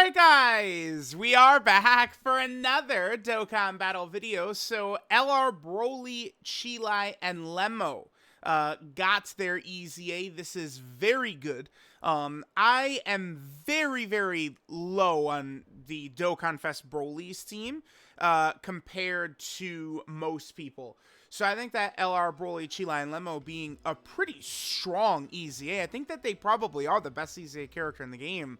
Alright guys, we are back for another Dokkan battle video. So LR, Broly, CHEELAI, and Lemo got their EZA. This is very good. I am very low on the Dokkan Fest Broly's team compared to most people. So I think that LR, Broly, CHEELAI, and Lemo being a pretty strong EZA, I think that they probably are the best EZA character in the game.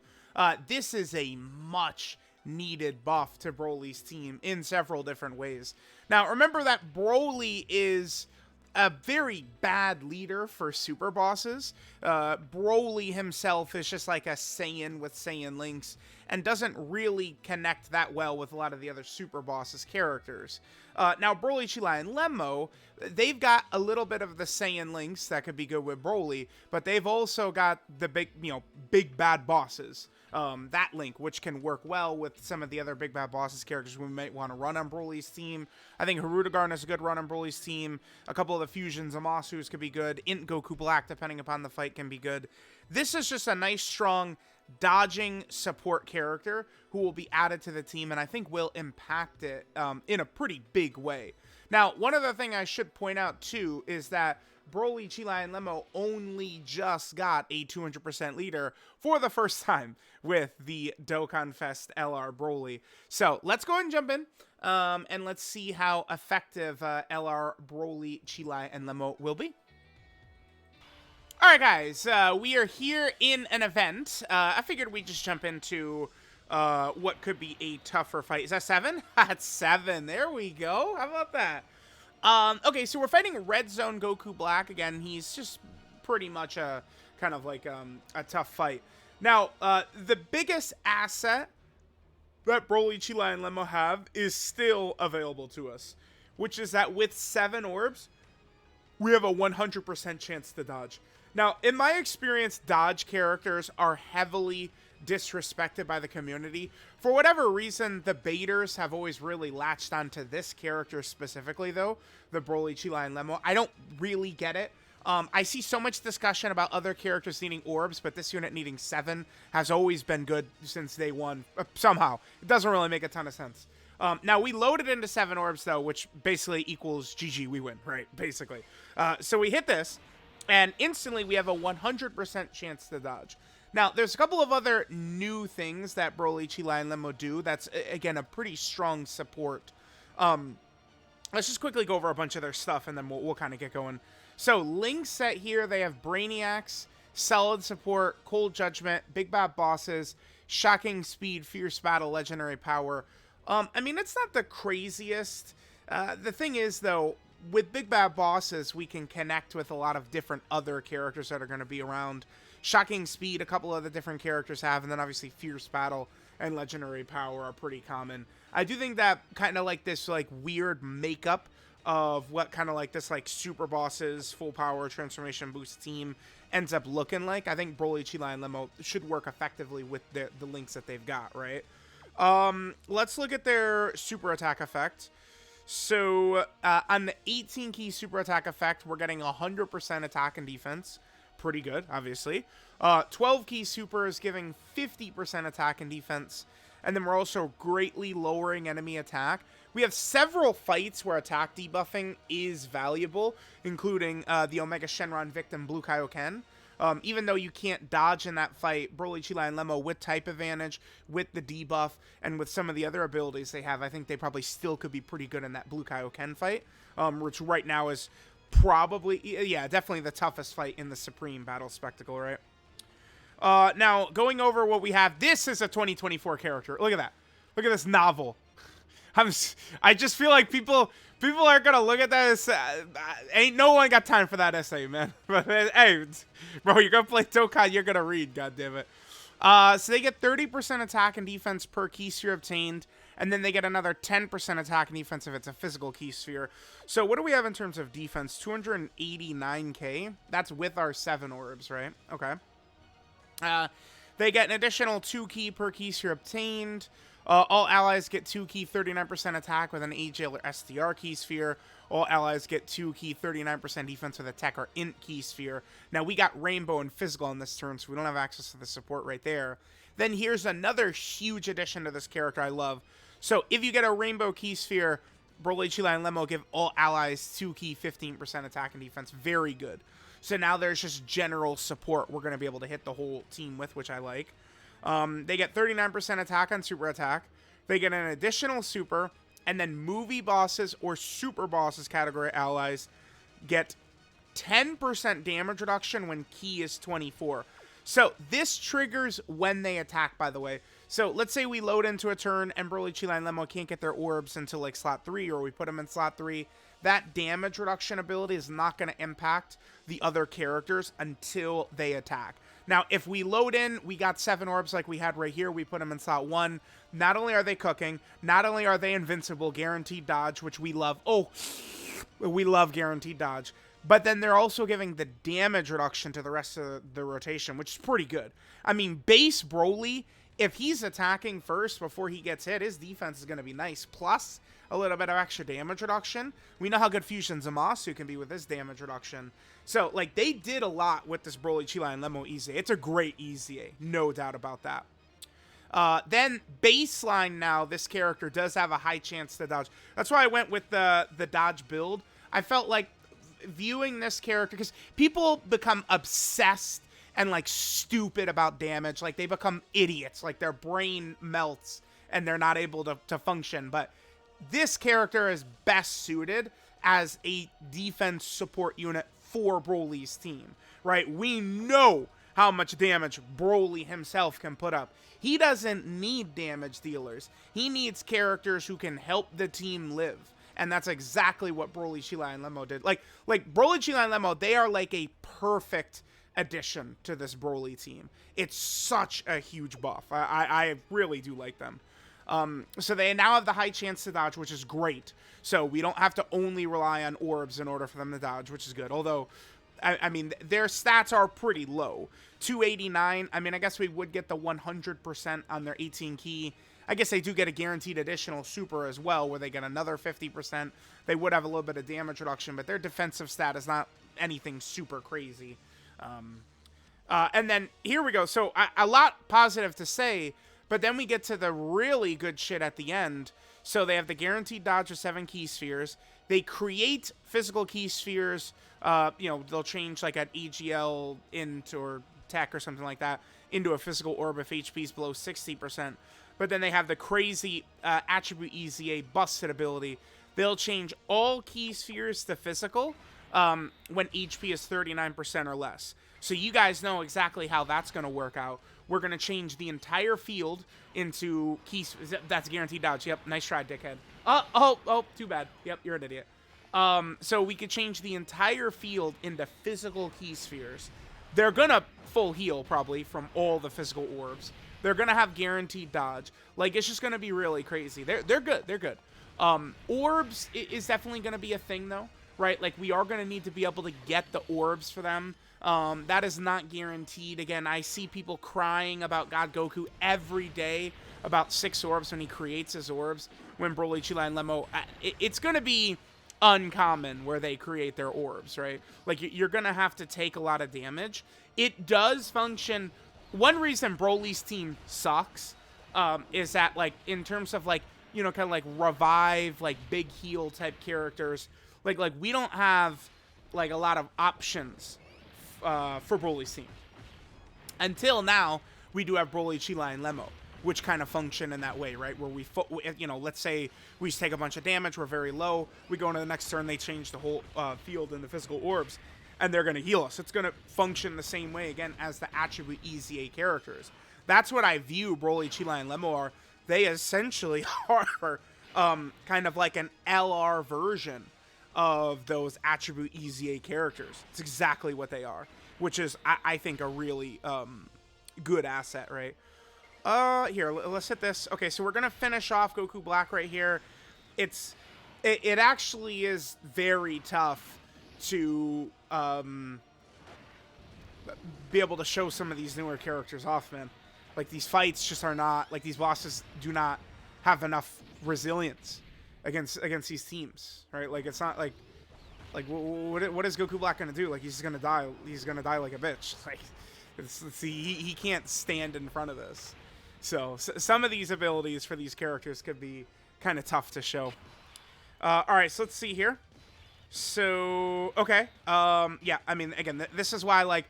This is a much needed buff to Broly's team in several different ways. Now, remember that Broly is a very bad leader for super bosses. Broly himself is just like a Saiyan with Saiyan links and doesn't really connect that well with a lot of the other super bosses characters. Now, Broly, CHEELAI, and Lemo, they've got a little bit of the Saiyan links that could be good with Broly, but they've also got the big bad bosses. That link, which can work well with some of the other big bad bosses characters we might want to run on Broly's team. I think Hirudegarn is a good run on Broly's team. A couple of the fusions, Amasus could be good. Int Goku Black, depending upon the fight, can be good. This is just a nice, strong, dodging support character who will be added to the team, and I think will impact it in a pretty big way. Now, one other thing I should point out, too, is that Broly, CHEELAI, and Lemo only just got a 200% leader for the first time with the Dokkan Fest LR Broly. So let's go ahead and jump in and let's see how effective LR, Broly, CHEELAI, and Lemo will be. Alright guys, we are here in an event. I figured we'd just jump into what could be a tougher fight. Is that 7? That's 7. There we go. How about that? Okay, so we're fighting Red Zone Goku Black. Again, he's just pretty much a kind of like a tough fight. Now, the biggest asset that Broly, CHEELAI, and Lemo have is still available to us, which is that with 7 orbs, we have a 100% chance to dodge. Now, in my experience, dodge characters are heavily disrespected by the community. For whatever reason, the baiters have always really latched onto this character specifically, though, the Broly, CHEELAI, and Lemo. I don't really get it. I see so much discussion about other characters needing orbs, but this unit needing 7 has always been good since day one. Somehow. It doesn't really make a ton of sense. Now, we loaded into 7 orbs, though, which basically equals GG, we win, right? Basically. So we hit this, and instantly we have a 100% chance to dodge. Now, there's a couple of other new things that Broly, CHEELAI, and Lemo do that's, again, a pretty strong support. Let's just quickly go over a bunch of their stuff, and then we'll kind of get going. So, Link set here, they have Brainiacs, Solid Support, Cold Judgment, Big Bad Bosses, Shocking Speed, Fierce Battle, Legendary Power. I mean, it's not the craziest. The thing is, though, with Big Bad Bosses, we can connect with a lot of different other characters that are going to be around. Shocking Speed, a couple of the different characters have, and then obviously Fierce Battle and Legendary Power are pretty common. I do think that kind of like this like weird makeup of what kind of like this like super bosses, full power, transformation boost team ends up looking like. I think Broly, CHEELAI, and Lemo should work effectively with the links that they've got, right? Let's look at their super attack effect. So on the 18 key super attack effect, we're getting 100% attack and defense. Pretty good, obviously. 12 key super is giving 50% attack and defense. And then we're also greatly lowering enemy attack. We have several fights where attack debuffing is valuable, including the Omega Shenron victim Blue Kaioken. Even though you can't dodge in that fight, Broly, CHEELAI, and Lemo with type advantage, with the debuff, and with some of the other abilities they have, I think they probably still could be pretty good in that Blue Kaioken fight, which right now is probably, yeah, definitely the toughest fight in the Supreme Battle Spectacle, right? Now, going over what we have, this is a 2024 character. Look at that. Look at this novel. I just feel like people are gonna look at that as ain't no one got time for that essay, man. But hey, bro, you're gonna play Dokkan, you're gonna read, goddammit. So they get 30% attack and defense per key sphere obtained, and then they get another 10% attack and defense if it's a physical key sphere. So what do we have in terms of defense? 289k. That's with our 7 orbs, right? Okay. They get an additional 2 key per key sphere obtained. All allies get 2 key 39% attack with an AJ or SDR key sphere. All allies get 2 key 39% defense with a tech or int key sphere. Now we got rainbow and physical on this turn, so we don't have access to the support right there. Then here's another huge addition to this character I love. So if you get a Rainbow Key Sphere, Broly, CHEELAI, and Lemo give all allies 2 key, 15% attack and defense. Very good. So now there's just general support we're going to be able to hit the whole team with, which I like. They get 39% attack on super attack. They get an additional super, and then movie bosses or super bosses category allies get 10% damage reduction when key is 24. So this triggers when they attack, by the way. So let's say we load into a turn and Broly, CHEELAI, and Lemo can't get their orbs until like slot 3, or we put them in slot 3. That damage reduction ability is not going to impact the other characters until they attack. Now, if we load in, we got 7 orbs like we had right here. We put them in slot 1. Not only are they cooking, not only are they invincible, guaranteed dodge, which we love. Oh, we love guaranteed dodge. But then they're also giving the damage reduction to the rest of the rotation, which is pretty good. I mean, base Broly, if he's attacking first before he gets hit, his defense is going to be nice. Plus, a little bit of extra damage reduction. We know how good Fusion Zamasu can be with his damage reduction. So, like, they did a lot with this Broly, CHEELAI, and Lemo EZA. It's a great EZA. No doubt about that. Then, baseline now, this character does have a high chance to dodge. That's why I went with the dodge build. I felt like viewing this character, because people become obsessed and like stupid about damage, like they become idiots, like their brain melts and they're not able to function. But this character is best suited as a defense support unit for Broly's team, right? We know how much damage Broly himself can put up. He doesn't need damage dealers. He needs characters who can help the team live. And that's exactly what Broly, CHEELAI, and Lemo did. Like Broly, CHEELAI, and Lemo, they are like a perfect addition to this Broly team. It's such a huge buff. I really do like them. So they now have the high chance to dodge, which is great. So we don't have to only rely on orbs in order for them to dodge, which is good. Although, I mean, their stats are pretty low. 289, I mean, I guess we would get the 100% on their 18 key. I guess they do get a guaranteed additional super as well, where they get another 50%. They would have a little bit of damage reduction, but their defensive stat is not anything super crazy. And then here we go. So a lot positive to say, but then we get to the really good shit at the end. So they have the guaranteed dodge of 7 key spheres. They create physical key spheres. You know, they'll change like at EGL into or tech or something like that into a physical orb if HP is below 60%. But then they have the crazy attribute EZA busted ability. They'll change all key spheres to physical when HP is 39% or less. So you guys know exactly how that's going to work out. We're going to change the entire field into key... That's guaranteed dodge. Yep, nice try, dickhead. Oh, too bad. Yep, you're an idiot. So we could change the entire field into physical key spheres. They're going to full heal, probably, from all the physical orbs. They're going to have guaranteed dodge. Like, it's just going to be really crazy. They're good. They're good. Orbs is definitely going to be a thing, though, right? Like, we are going to need to be able to get the orbs for them. That is not guaranteed. Again, I see people crying about God Goku every day about 6 orbs when he creates his orbs. When Broly, CHEELAI, and Lemo, it's going to be uncommon where they create their orbs, right? Like, you're going to have to take a lot of damage. It does function... One reason Broly's team sucks is that, like, in terms of, like, you know, kind of like revive, like, big heal type characters, like we don't have, like, a lot of options for Broly's team. Until now, we do have Broly, CHEELAI, and Lemo, which kind of function in that way, right? Where we, you know, let's say we take a bunch of damage, we're very low, we go into the next turn, they change the whole field into physical orbs, and they're going to heal us. It's going to function the same way, again, as the attribute EZA characters. That's what I view Broly, CHEELAI, and Lemo are. They essentially are kind of like an LR version of those attribute EZA characters. It's exactly what they are, which is, I think, a really good asset, right? Here, let's hit this. Okay, so we're going to finish off Goku Black right here. It actually is very tough to be able to show some of these newer characters off, man. Like, these fights just are not, like, these bosses do not have enough resilience against these teams, right? Like, it's not like what is Goku Black gonna do? Like, he's gonna die. He's gonna die like a bitch. Like, he can't stand in front of this. So some of these abilities for these characters could be kind of tough to show. All right, so let's see here. So, okay. Yeah, I mean, again, this is why, like,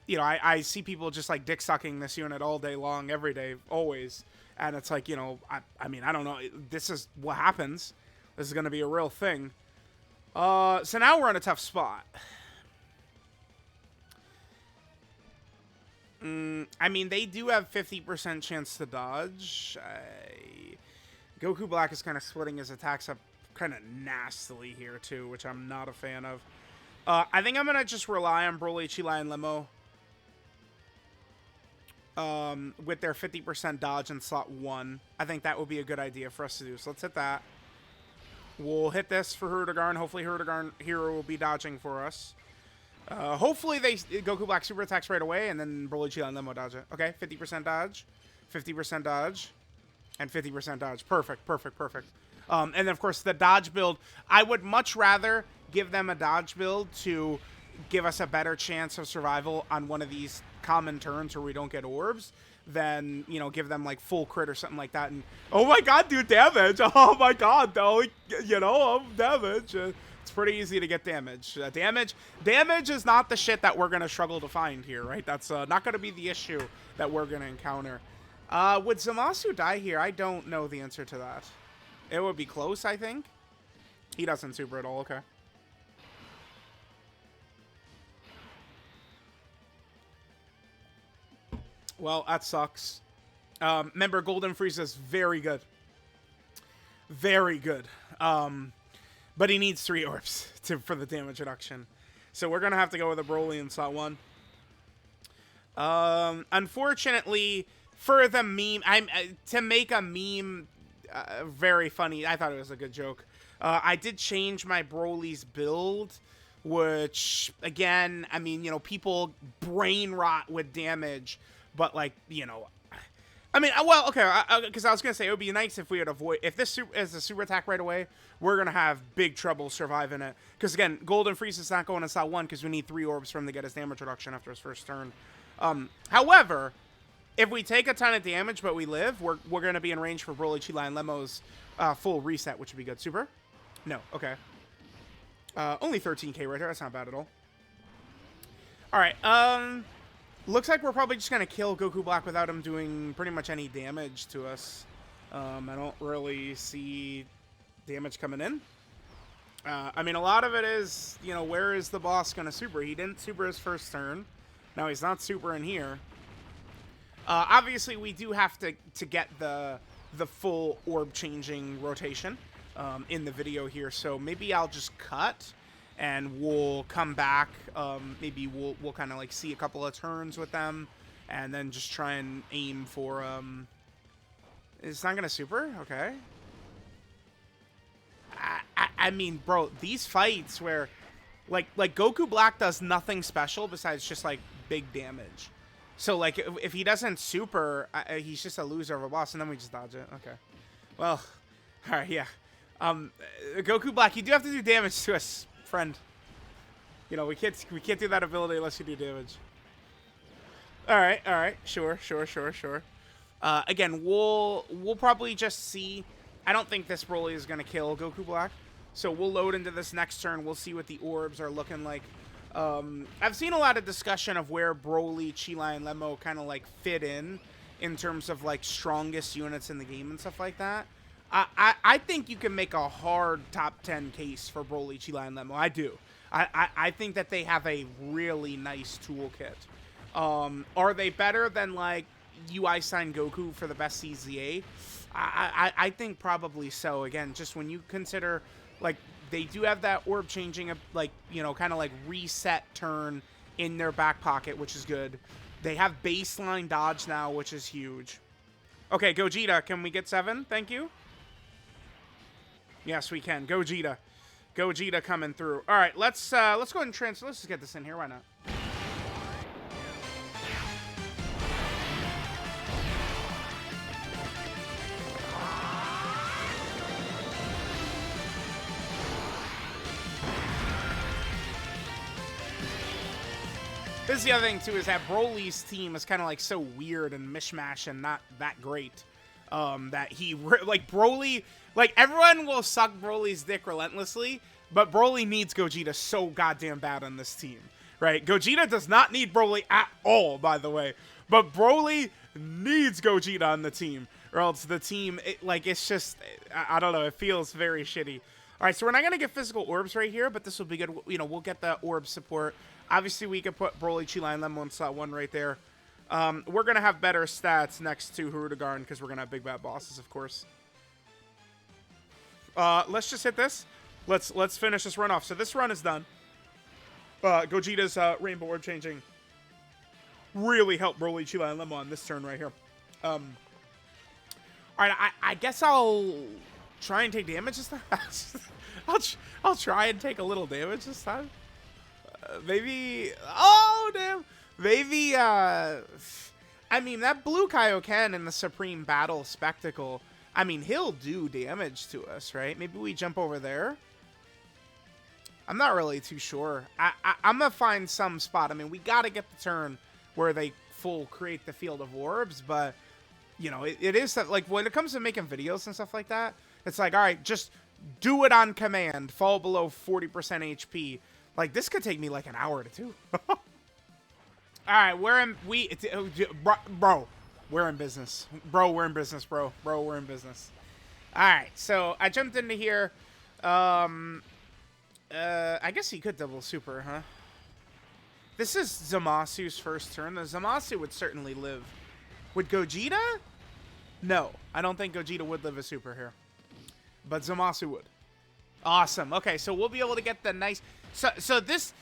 you know, I see people just, like, dick-sucking this unit all day long, every day, always. And it's like, you know, I mean, I don't know. This is what happens. This is going to be a real thing. So now we're in a tough spot. I mean, they do have 50% chance to dodge. Goku Black is kind of splitting his attacks up kind of nastily here, too, which I'm not a fan of. I think I'm going to just rely on Broly, CHEELAI, and Lemo with their 50% dodge in slot 1. I think that would be a good idea for us to do. So let's hit that. We'll hit this for Hirudegarn. Hopefully Hirudegarn Hero will be dodging for us. Hopefully Goku Black super attacks right away, and then Broly, CHEELAI, and Lemo dodge it. Okay, 50% dodge, 50% dodge, and 50% dodge. Perfect, perfect, perfect. And then, of course, the dodge build. I would much rather give them a dodge build to give us a better chance of survival on one of these common turns where we don't get orbs than, you know, give them, like, full crit or something like that. And, oh, my God, dude, damage. Oh, my God, though, you know, damage. It's pretty easy to get damage. Damage is not the shit that we're going to struggle to find here, right? That's not going to be the issue that we're going to encounter. Would Zamasu die here? I don't know the answer to that. It would be close, I think. He doesn't super at all. Okay. Well, that sucks. Remember, Golden Frieza's very good. Very good. But he needs 3 orbs for the damage reduction. So we're going to have to go with a Broly in slot 1. Unfortunately, for the meme, to make a meme very funny, I thought it was a good joke. I did change my Broly's build, which, again, I mean, you know, people brain rot with damage, but, like, you know, I mean, well, okay, because I was going to say, it would be nice if we would avoid, if this is a super attack right away, we're going to have big trouble surviving it. Because, again, Golden Freeze is not going to slot 1 because we need 3 orbs for him to get his damage reduction after his first turn. However, if we take a ton of damage but we live, we're going to be in range for Broly, CHEELAI, and Lemo's full reset, which would be good. Super? No, okay. Only 13k right here, that's not bad at all. Alright, looks like we're probably just going to kill Goku Black without him doing pretty much any damage to us. I don't really see damage coming in. I mean, a lot of it is, you know, where is the boss going to super? He didn't super his first turn. Now he's not super in here. Obviously, we do have to get the full orb changing rotation in the video here. So maybe I'll just cut and we'll come back. Maybe we'll kind of like see a couple of turns with them and then just try and aim for it's not gonna super? Okay. I mean, bro, these fights where like Goku Black does nothing special besides just like big damage. So like if he doesn't super, he's just a loser of a boss, and then we just dodge it. Okay. Well, all right, yeah. Goku Black, you do have to do damage to us, friend. You know, we can't do that ability unless you do damage. All right, sure. Again, we'll probably just see. I don't think this Broly is gonna kill Goku Black, so we'll load into this next turn. We'll see what the orbs are looking like. I've seen a lot of discussion of where Broly, CHEELAI, and Lemo kind of like fit in terms of like strongest units in the game and stuff like that. I think you can make a hard top 10 case for Broly, CHEELAI, and Lemo. I do. I think that they have a really nice toolkit. Are they better than like UI Sign Goku for the best EZA? I think probably so. Again, just when you consider like they do have that orb changing, like, you know, kind of like reset turn in their back pocket, which is good. They have baseline dodge now, which is huge. Okay, Gogeta, can we get 7? Thank you. Yes, we can. Gogeta. Gogeta coming through. All right, let's go ahead and transfer. Let's just get this in here. Why not? this is the other thing too, is that Broly's team is kind of like so weird and mishmash and not that great. That he, like, Broly, like, everyone will suck Broly's dick relentlessly, but Broly needs Gogeta so goddamn bad on this team, right? Gogeta does not need Broly at all, by the way, but Broly needs Gogeta on the team, or else the team, it's just, I don't know, it feels very shitty. All right, so we're not going to get physical orbs right here, but this will be good. You know, we'll get the orb support. Obviously, we could put Broly, CHEELAI, and Lemo in slot 1 right there. We're going to have better stats next to Hirudegarn because we're going to have big bad bosses, of course. Let's just hit this. Let's finish this run off. So this run is done. Gogeta's Rainbow Orb changing really helped Broly, CHEELAI, and Lemo on this turn right here. All right, I guess I'll try and take damage this time. I'll try and take a little damage this time. Maybe... Oh, damn! Maybe, I mean, that blue Kaioken in the Supreme Battle Spectacle, I mean, he'll do damage to us, right? Maybe we jump over there? I'm not really too sure. I'm gonna find some spot. I mean, we gotta get the turn where they full create the Field of Orbs, but, you know, it is, like, when it comes to making videos and stuff like that, it's like, all right, just do it on command, fall below 40% HP. Like, this could take me, like, an hour to do. Alright, we're in business. Bro, we're in business, bro. Bro, we're in business. Alright, so I jumped into here. I guess he could double super, huh? This is Zamasu's first turn. The Zamasu would certainly live. Would Gogeta? No, I don't think Gogeta would live a super here. But Zamasu would. Awesome. Okay, so we'll be able to get the nice... So this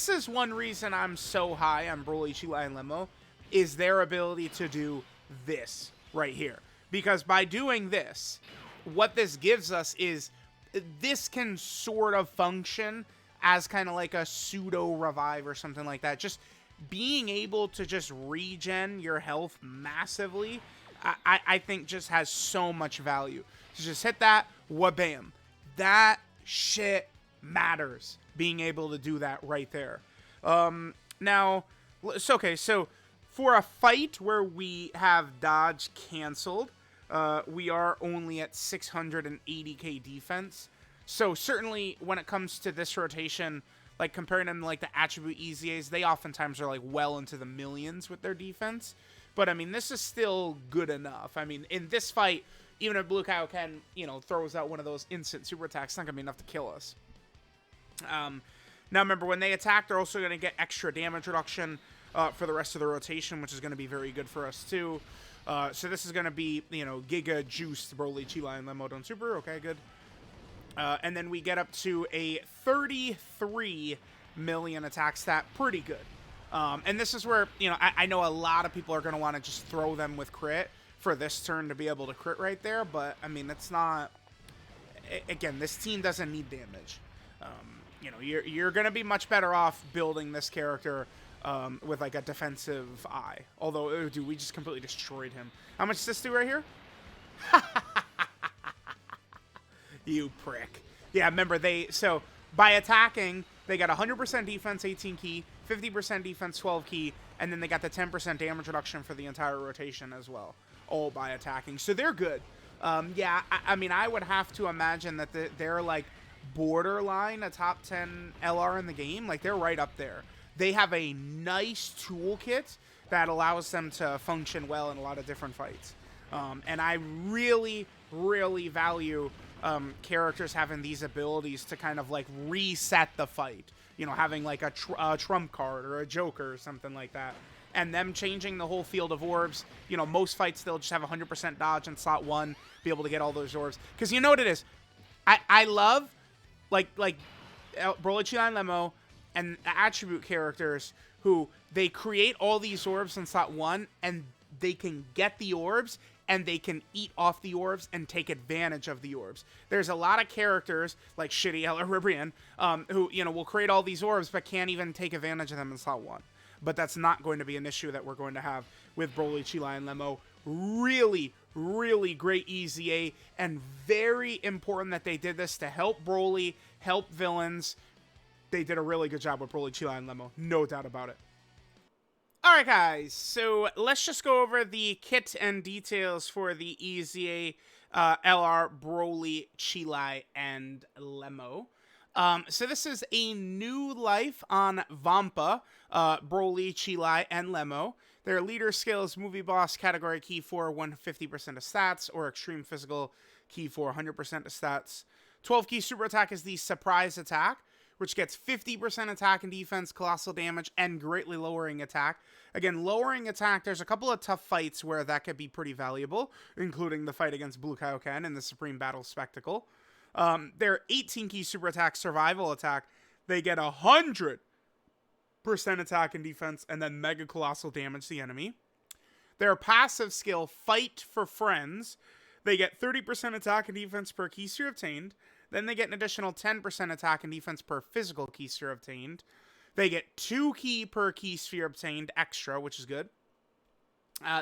is one reason I'm so high on Broly, CHEELAI, and Lemo, is their ability to do this right here. Because by doing this, what this gives us is this can sort of function as kind of like a pseudo revive or something like that. Just being able to just regen your health massively, I think just has so much value. So just hit that, wha-bam. That shit matters. Being able to do that right there. Now, so, okay, so for a fight where we have dodge canceled, we are only at 680k defense. So certainly when it comes to this rotation, like comparing them to like the attribute EZAs, they oftentimes are like well into the millions with their defense. But I mean, this is still good enough. I mean, in this fight, even if Blue Kaioken, you know, throws out one of those instant super attacks, it's not going to be enough to kill us. Now remember, when they attack, they're also going to get extra damage reduction for the rest of the rotation, which is going to be very good for us too. So this is going to be, you know, Giga Juiced Broly, CHEELAI, and Lemo Don't Super. Okay, good. And then we get up to a 33 million attack stat. Pretty good. And this is where, you know, I know a lot of people are going to want to just throw them with crit for this turn to be able to crit right there. But, I mean, it's not... Again, this team doesn't need damage. You know, you're going to be much better off building this character with, like, a defensive eye. Although, dude, we just completely destroyed him. How much does this do right here? You prick. Yeah, remember, so, by attacking, they got 100% defense, 18 key, 50% defense, 12 key, and then they got the 10% damage reduction for the entire rotation as well. All by attacking. So, they're good. Yeah, I mean, I would have to imagine that they're, like, borderline a top 10 LR in the game. Like, they're right up there. They have a nice toolkit that allows them to function well in a lot of different fights. And I really, really value characters having these abilities to kind of, like, reset the fight. You know, having, like, a trump card or a joker or something like that. And them changing the whole Field of Orbs. You know, most fights, they'll just have 100% dodge in slot 1, be able to get all those orbs. Because you know what it is? I love... Like Broly, CHEELAI, and Lemo, and attribute characters who they create all these orbs in slot 1, and they can get the orbs, and they can eat off the orbs and take advantage of the orbs. There's a lot of characters, like Shitty Ribrian, who, you know, will create all these orbs, but can't even take advantage of them in slot 1. But that's not going to be an issue that we're going to have with Broly, CHEELAI, and Lemo. Really, really great EZA, and very important that they did this to help Broly, help villains. They did a really good job with Broly, CHEELAI, and Lemo. No doubt about it. Alright guys, so let's just go over the kit and details for the EZA, LR, Broly, CHEELAI, and Lemo. So this is a new life on Vampa, Broly, CHEELAI, and Lemo. Their leader skill is movie boss, category key for 150% of stats, or extreme physical key for 100% of stats. 12 key super attack is the surprise attack, which gets 50% attack and defense, colossal damage, and greatly lowering attack. Again, lowering attack, there's a couple of tough fights where that could be pretty valuable, including the fight against Blue Kaioken and the Supreme Battle Spectacle. Their 18 key super attack, survival attack, they get 100% attack and defense, and then mega colossal damage to the enemy. Their passive skill, Fight for Friends, they get 30% attack and defense per key sphere obtained. Then they get an additional 10% attack and defense per physical key sphere obtained. They get 2 key per key sphere obtained extra, which is good.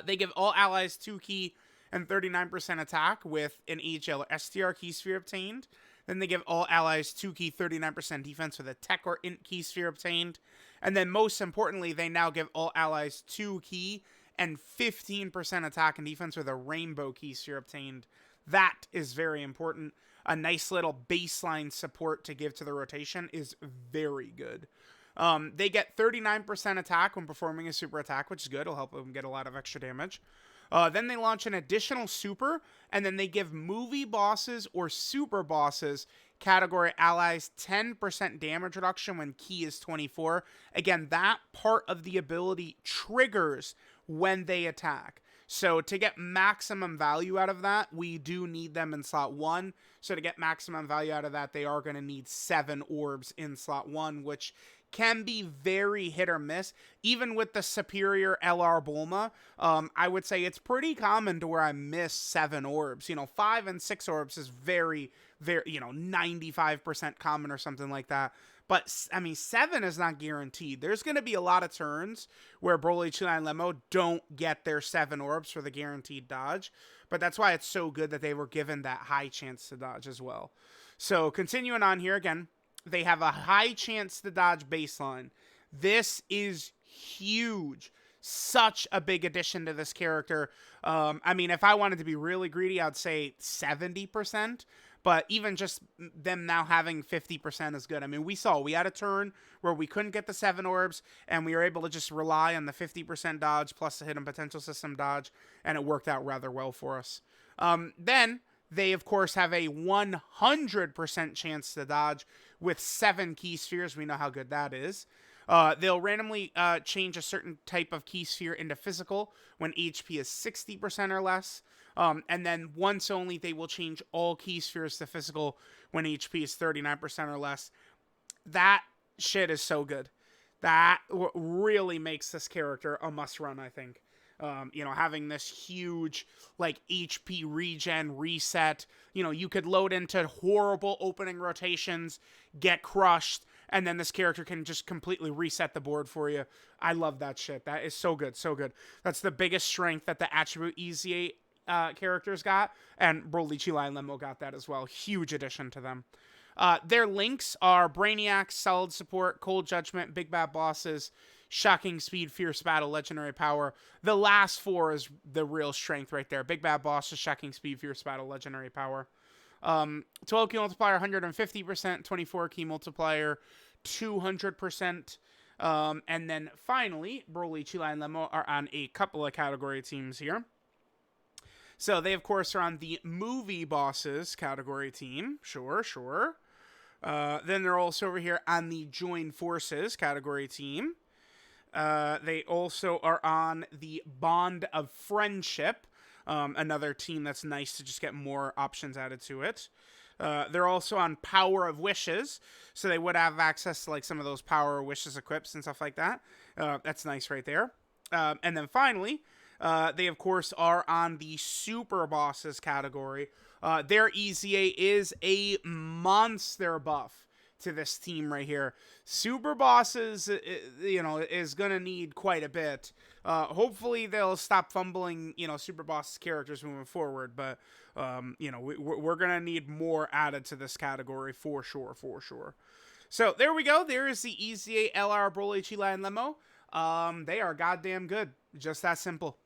They give all allies 2 key and 39% attack with an HL or STR key sphere obtained. Then they give all allies 2 key, 39% defense with a tech or int key sphere obtained. And then most importantly, they now give all allies 2 key and 15% attack and defense with a rainbow key sphere obtained. That is very important. A nice little baseline support to give to the rotation is very good. They get 39% attack when performing a super attack, which is good. It'll help them get a lot of extra damage. Then they launch an additional super, and then they give movie bosses or super bosses category allies 10% damage reduction when key is 24. Again, that part of the ability triggers when they attack. So to get maximum value out of that, we do need them in slot 1. So to get maximum value out of that, they are going to need 7 orbs in slot 1, which can be very hit or miss. Even with the superior LR Bulma, I would say it's pretty common to where I miss 7 orbs. 5 and 6 orbs is very, 95% common or something like that. But, 7 is not guaranteed. There's going to be a lot of turns where Broly, CHEELAI, and Lemo don't get their 7 orbs for the guaranteed dodge. But that's why it's so good that they were given that high chance to dodge as well. So, continuing on here again, they have a high chance to dodge baseline. This is huge. Such a big addition to this character. If I wanted to be really greedy, I'd say 70%. But even just them now having 50% is good. We had a turn where we couldn't get the 7 orbs, and we were able to just rely on the 50% dodge plus the hidden potential system dodge, and it worked out rather well for us. Then they, of course, have a 100% chance to dodge with 7 key spheres. We know how good that is. They'll randomly change a certain type of key sphere into physical when HP is 60% or less. And then once only, they will change all key spheres to physical when HP is 39% or less. That shit is so good. That really makes this character a must-run, I think. Having this huge, HP regen reset. You could load into horrible opening rotations, get crushed, and then this character can just completely reset the board for you. I love that shit. That is so good, so good. That's the biggest strength that the attribute EZA characters got, and Broly, CHEELAI, and Lemo got that as well. Huge addition to them. Their links are Brainiac, Solid Support, Cold Judgment, Big Bad Bosses, Shocking Speed, Fierce Battle, Legendary Power. The last 4 is the real strength right there. Big Bad Bosses, Shocking Speed, Fierce Battle, Legendary Power. 12 key multiplier, 150%. 24 key multiplier, 200%. And then finally, Broly, CHEELAI, and Lemo are on a couple of category teams here. So they, of course, are on the movie bosses category team. Sure. Then they're also over here on the join forces category team. They also are on the bond of friendship. Another team that's nice to just get more options added to it. They're also on power of wishes. So they would have access to some of those power of wishes equips and stuff like that. That's nice right there. And then finally, they, of course, are on the super bosses category. Their EZA is a monster buff to this team right here. Super bosses, is going to need quite a bit. Hopefully they'll stop fumbling, super boss characters moving forward. But, we're going to need more added to this category for sure. So there we go. There is the EZA, LR, Broly, CHEELAI, and Lemo. They are goddamn good. Just that simple.